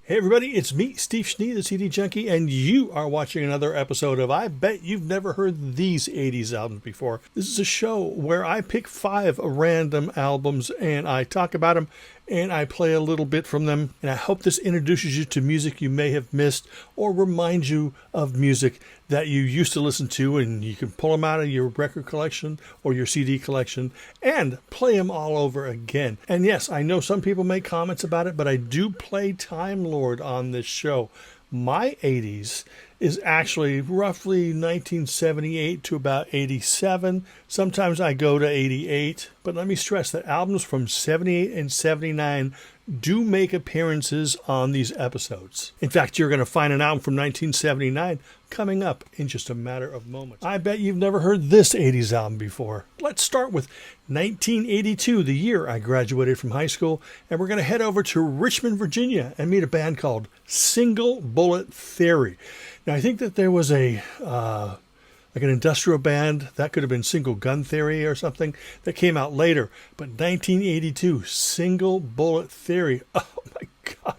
Hey everybody, it's me, Steve Schnee, the CD Junkie, and you are watching another episode of I Bet You've Never Heard These 80s Albums Before. This is a show where I pick 5 random albums and I talk about them and I play a little bit from them. And I hope this introduces you to music you may have missed or reminds you of music that you used to listen to, and you can pull them out of your record collection or your CD collection and play them all over again. And yes, I know some people make comments about it, but I do play Time Lord on this show. My 80s is actually roughly 1978 to about 87. Sometimes I go to 88, but let me stress that albums from 78 and 79 do make appearances on these episodes. In fact, you're going to find an album from 1979 coming up in just a matter of moments. I bet you've never heard this 80s album before. Let's start with 1982, the year I graduated from high school, and we're going to head over to Richmond, Virginia, and meet a band called Single Bullet Theory. Now, I think that there was an industrial band, that could have been Single Gun Theory or something, that came out later. But 1982, Single Bullet Theory. Oh my God.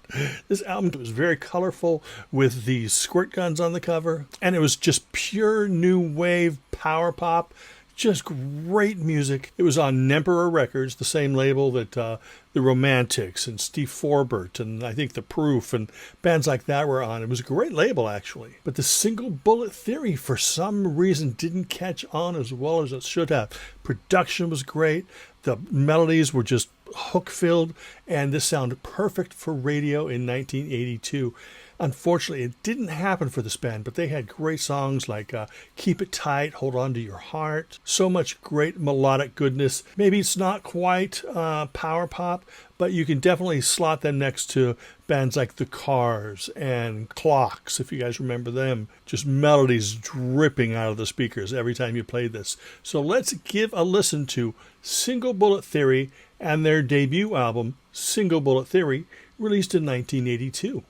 This album was very colorful with the squirt guns on the cover. And it was just pure new wave power pop. Just great music. It was on Nemperor Records, the same label that the Romantics and Steve Forbert and I think The Proof and bands like that were on. It was a great label, actually. But the Single Bullet Theory, for some reason, didn't catch on as well as it should have. Production was great. The melodies were just hook-filled, and this sounded perfect for radio in 1982. Unfortunately, it didn't happen for this band, but they had great songs like Keep It Tight, Hold On To Your Heart. So much great melodic goodness. Maybe it's not quite power pop, but you can definitely slot them next to bands like The Cars and Clocks, if you guys remember them. Just melodies dripping out of the speakers every time you played this. So let's give a listen to Single Bullet Theory and their debut album, Single Bullet Theory, released in 1982.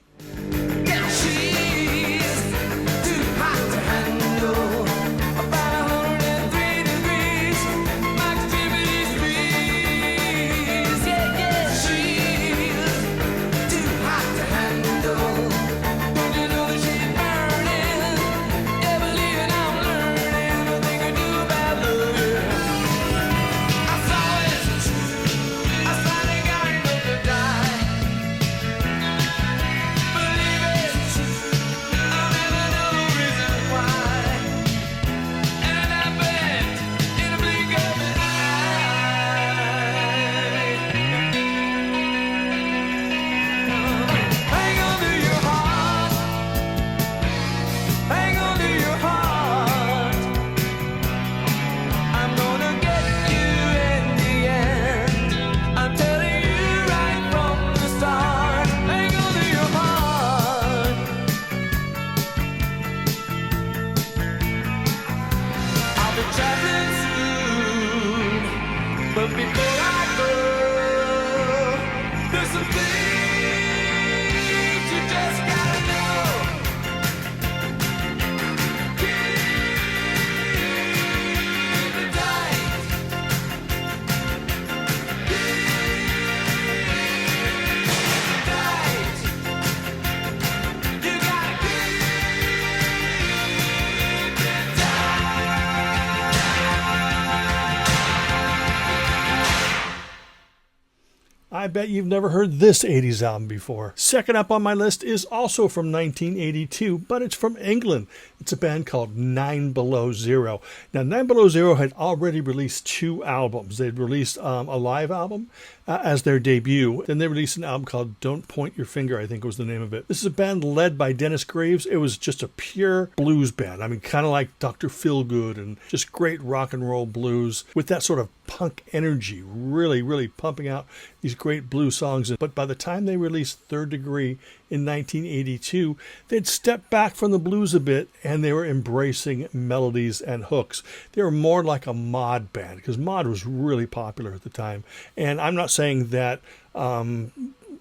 I bet you've never heard this 80s album before. Second up on my list is also from 1982, but it's from England. It's a band called 9 Below Zero. Now, 9 Below Zero had already released 2 albums. They'd released a live album as their debut. Then they released an album called Don't Point Your Finger, I think was the name of it. This is a band led by Dennis Graves. It was just a pure blues band. I mean, kind of like Dr. Feelgood, and just great rock and roll blues with that sort of punk energy, really, really pumping out these great blues songs. But by the time they released Third Degree in 1982, they'd stepped back from the blues a bit and they were embracing melodies and hooks. They were more like a mod band, because mod was really popular at the time. And I'm not saying that 9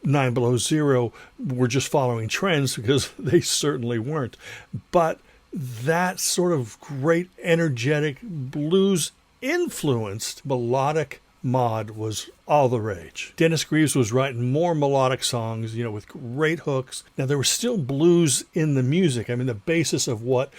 Below Zero were just following trends, because they certainly weren't. But that sort of great, energetic, blues influenced melodic mod was all the rage. Dennis Greaves was writing more melodic songs, with great hooks. Now, there was still blues in the music. I mean, the basis of what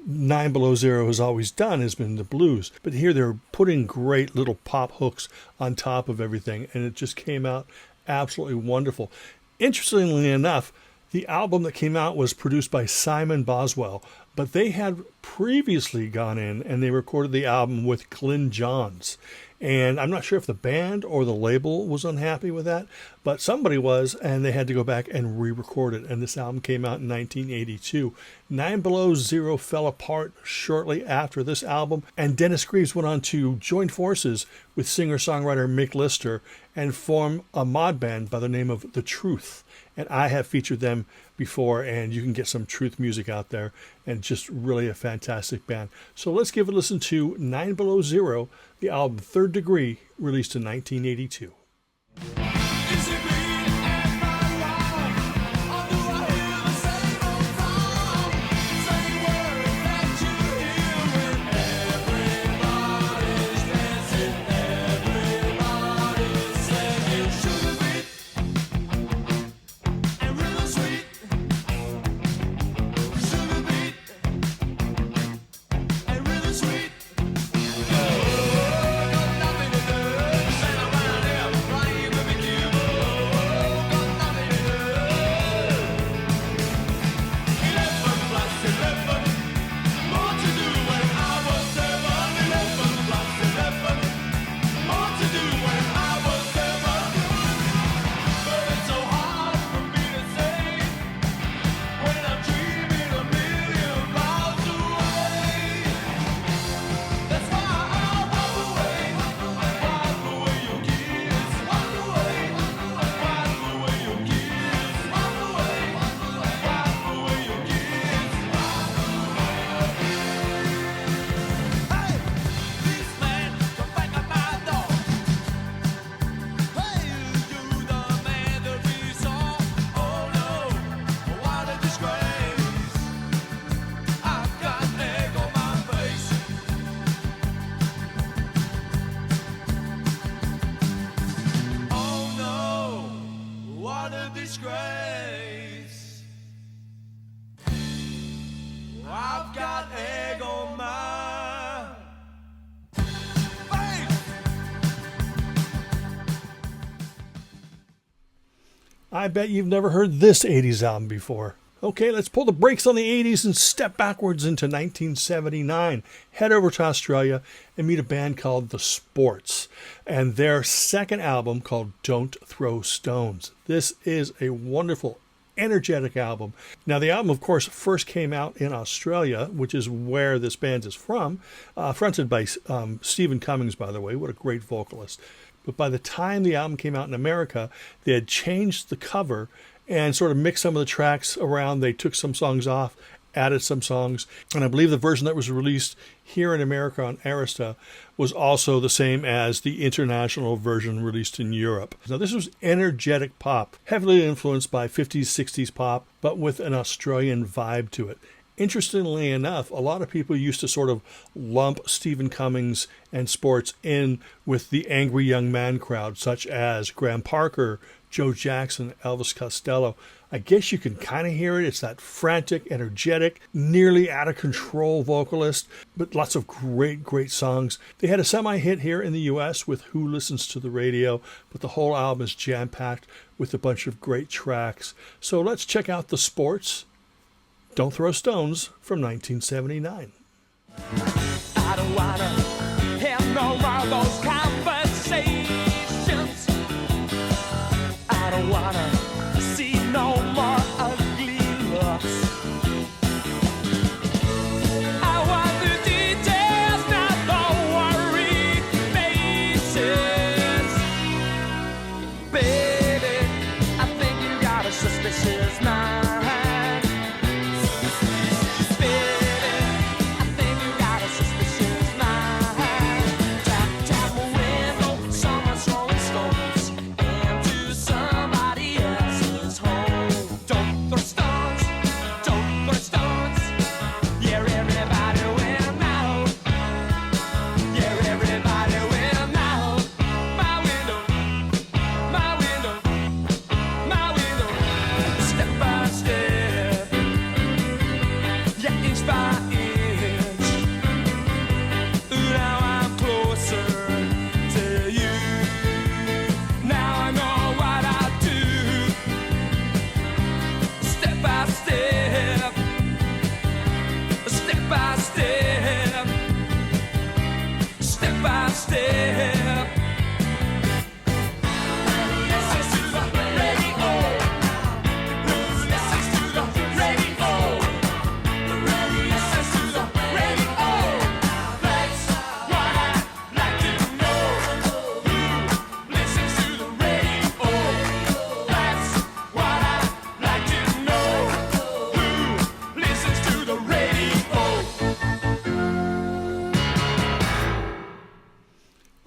Nine Below Zero has always done has been the blues. But here they're putting great little pop hooks on top of everything, and it just came out absolutely wonderful. Interestingly enough, the album that came out was produced by Simon Boswell, but they had previously gone in and they recorded the album with Glyn Johns. And I'm not sure if the band or the label was unhappy with that, but somebody was, and they had to go back and re-record it. And this album came out in 1982. Nine Below Zero fell apart shortly after this album, and Dennis Greaves went on to join forces with singer-songwriter Mick Lister and form a mod band by the name of The Truth. And I have featured them before, and you can get some Truth music out there, and just really a fantastic band. So let's give a listen to Nine Below Zero, the album Third Degree, released in 1982. I bet you've never heard this 80s album before. Okay, let's pull the brakes on the 80s and step backwards into 1979. Head over to Australia and meet a band called The Sports and their second album called Don't Throw Stones. This is a wonderful, energetic album. Now, the album, of course, first came out in Australia, which is where this band is from, fronted by Stephen Cummings, by the way. What a great vocalist. But by the time the album came out in America, they had changed the cover and sort of mixed some of the tracks around. They took some songs off, added some songs. And I believe the version that was released here in America on Arista was also the same as the international version released in Europe. Now, this was energetic pop, heavily influenced by 50s, 60s pop, but with an Australian vibe to it. Interestingly enough, a lot of people used to sort of lump Stephen Cummings and Sports in with the angry young man crowd, such as Graham Parker, Joe Jackson, Elvis Costello. I guess you can kind of hear it. It's that frantic, energetic, nearly out of control vocalist, but lots of great, great songs. They had a semi-hit here in the U.S. with Who Listens to the Radio, but the whole album is jam-packed with a bunch of great tracks. So let's check out The Sports. Don't Throw Stones from 1979. I don't wanna have no more of those conversations. I don't wanna see no more ugly looks. I want the details, not the worried faces. Baby, I think you got a suspicious mind. Baby, I think you got a suspicious mind. Tap, tap,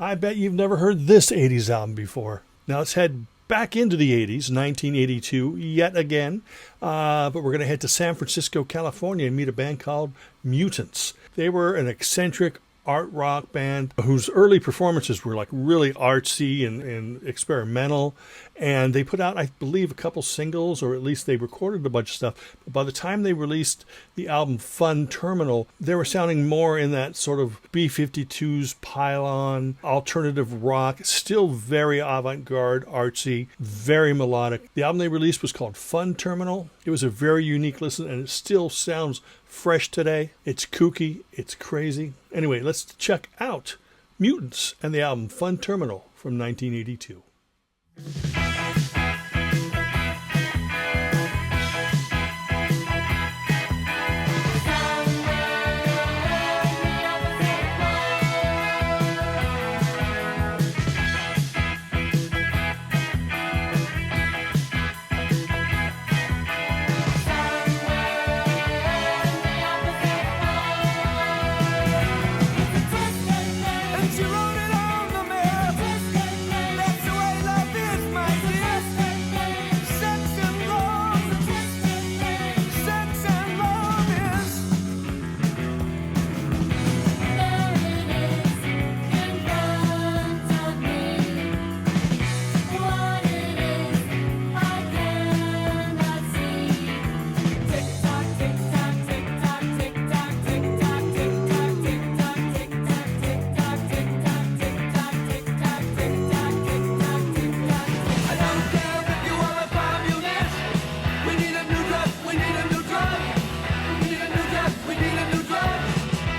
I bet you've never heard this 80s album before. Now let's head back into the 80s, 1982, yet again. But we're going to head to San Francisco, California, and meet a band called Mutants. They were an eccentric art rock band whose early performances were like really artsy and experimental. And they put out, I believe, a couple singles, or at least they recorded a bunch of stuff. But by the time they released the album Fun Terminal, they were sounding more in that sort of B-52s pylon, alternative rock, still very avant-garde, artsy, very melodic. The album they released was called Fun Terminal. It was a very unique listen, and it still sounds fresh today. It's kooky. It's crazy. Anyway, let's check out Mutants and the album Fun Terminal from 1982. And she wrote it on the map. That's the way love is, my dear. Sex and love. Sex and love is. There it is in front of me. What it is, I cannot see. Tick tock, tick tock, tick tock, tick tock, tick tock, tick tock, tick tock, tick tock, tick tock, tick tock, tick tock, tick tock, tick tock, tick tock, tick tock. I don't care if you are a communist. We need a new drug. We need a new drug. We need a new drug. We need a new drug.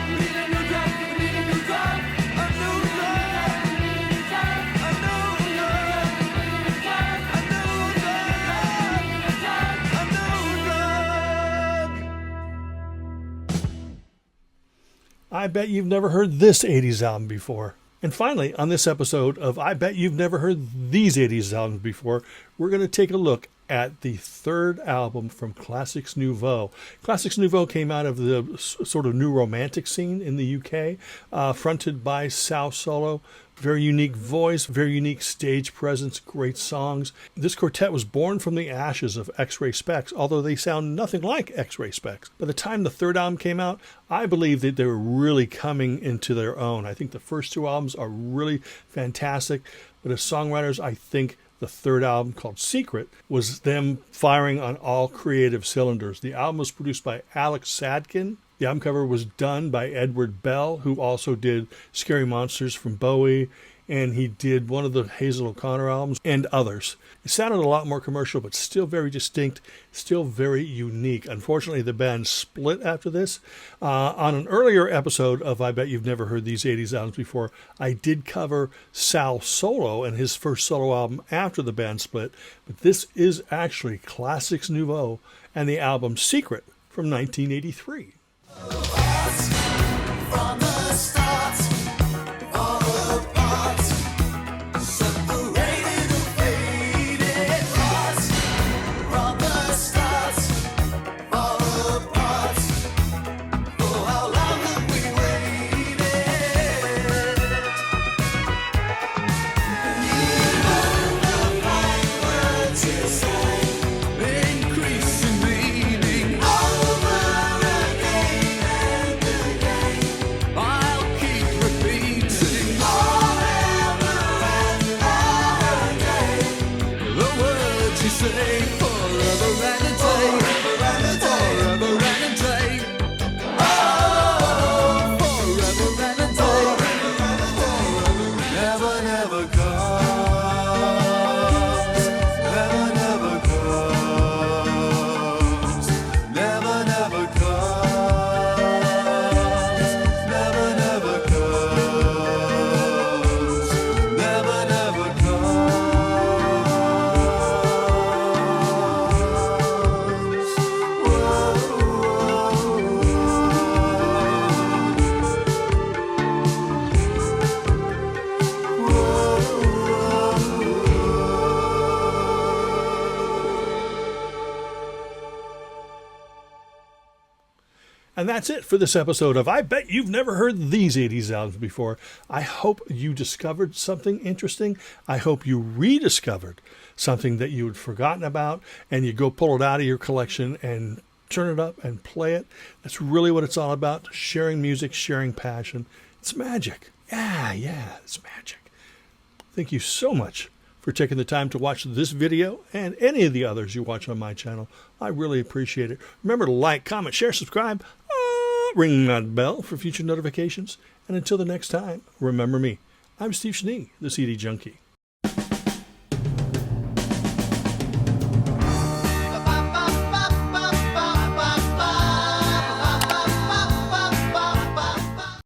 We need a new drug. We need a new drug. A new drug. A new drug. A new drug. A new drug. I bet you've never heard this 80s album before. And finally, on this episode of I Bet You've Never Heard These 80s Albums Before, we're going to take a look at the third album from Classix Nouveaux. Classix Nouveaux came out of the sort of new romantic scene in the UK, fronted by Sal Solo. Very unique voice, very unique stage presence, great songs. This quartet was born from the ashes of X-Ray Spex, although they sound nothing like X-Ray Spex. By the time the third album came out, I believe that they were really coming into their own. I think the first two albums are really fantastic, but as songwriters, I think the third album, called Secret, was them firing on all creative cylinders. The album was produced by Alex Sadkin. The album cover was done by Edward Bell, who also did Scary Monsters from Bowie, and he did one of the Hazel O'Connor albums and others. It sounded a lot more commercial, but still very distinct, still very unique. Unfortunately, the band split after this. On an earlier episode of I Bet You've Never Heard These 80s Albums Before, I did cover Sal Solo and his first solo album after the band split, but this is actually Classix Nouveaux and the album Secret from 1983. From the start, all apart, separated and faded hearts. From the start, all apart. For how long have we waited? Even the fine words you say increase in meaning over again and again. I'll And that's it for this episode of I Bet You've Never Heard These 80s Albums Before. I hope you discovered something interesting. I hope you rediscovered something that you had forgotten about, and you go pull it out of your collection and turn it up and play it. That's really what it's all about, sharing music, sharing passion. It's magic. Yeah, it's magic. Thank you so much for taking the time to watch this video and any of the others you watch on my channel. I really appreciate it. Remember to like, comment, share, subscribe, ring that bell for future notifications. And until the next time, remember me. I'm Steve Schnee, the CD Junkie.